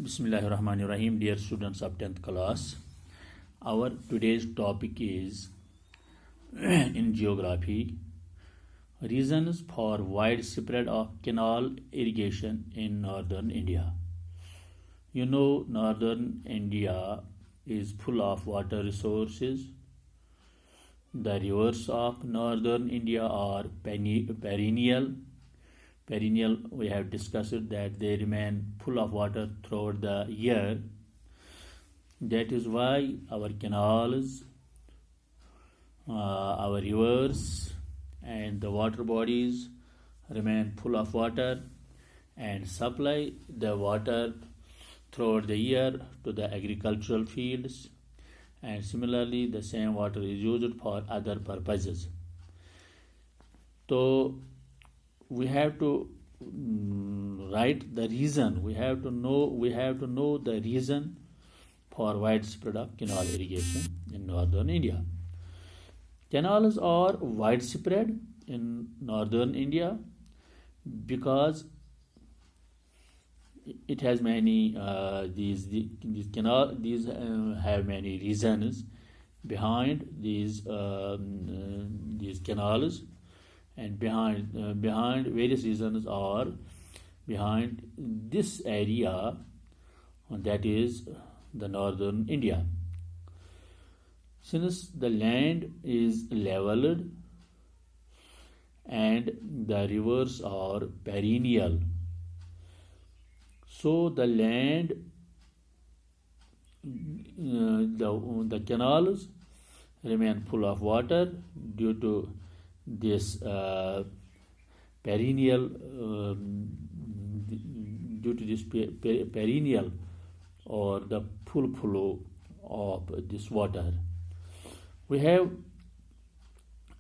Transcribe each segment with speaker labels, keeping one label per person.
Speaker 1: Bismillahirrahmanirrahim. Dear students of 10th class, our today's topic is in geography, reasons for widespread of canal irrigation in northern India. You know, northern India is full of water resources. The rivers of northern India are perennial. Perennial, we have discussed that they remain full of water throughout the year. That is why our canals, our rivers, and the water bodies remain full of water and supply the water throughout the year to the agricultural fields, and similarly the same water is used for other purposes. So we have to write the reason. We have to know the reason for widespread of canal irrigation in northern India. Canals are widespread in northern India because it has many these have many reasons behind these canals, and behind various reasons are behind this area, that is the northern India. Since the land is leveled and the rivers are perennial, so the land, the canals remain full of water due to this perennial or the full flow of this water. We have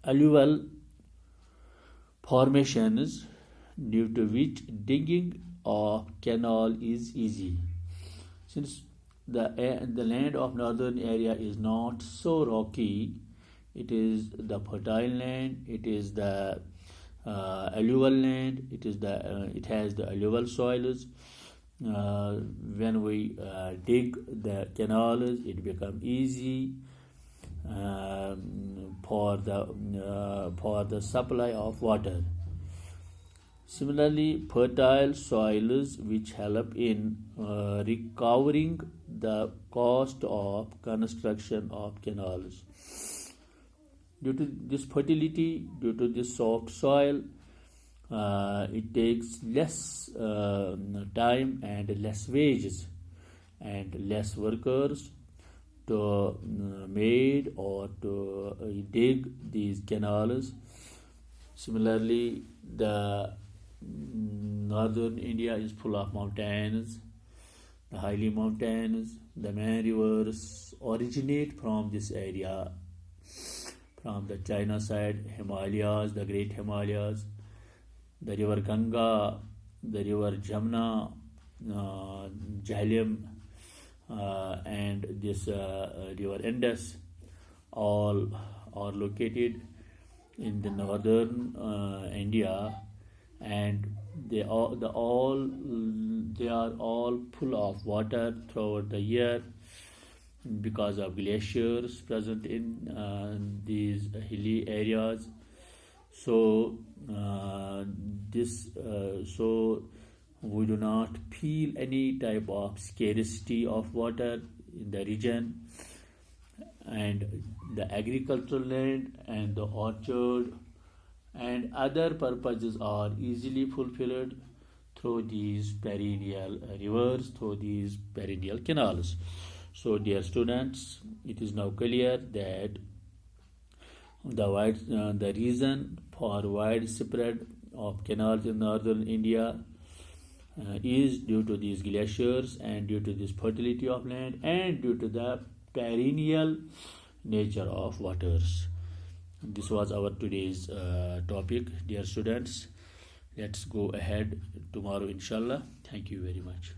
Speaker 1: alluvial formations due to which digging of canal is easy. Since the land of northern area is not so rocky, it is the fertile land, it is the alluvial land, it has the alluvial soils. When we dig the canals, it becomes easy for the supply of water. Similarly, fertile soils which help in recovering the cost of construction of canals. Due to this fertility, due to this soft soil, it takes less time and less wages and less workers to made or to dig these canals. Similarly, the northern India is full of mountains, the highly mountains. The main rivers originate from this area, from the China side, Himalayas, the great Himalayas, the river Ganga, the river Jamna, Jhelum, and this river Indus, all are located in the northern India, and they are all full of water throughout the year because of glaciers present in these hilly areas. So we do not feel any type of scarcity of water in the region, and the agricultural land and the orchard and other purposes are easily fulfilled through these perennial rivers, through these perennial canals. So dear students, it is now clear that the reason for widespread of canals in northern India is due to these glaciers and due to this fertility of land and due to the perennial nature of waters. This was our today's topic. Dear students, let's go ahead tomorrow inshallah. Thank you very much.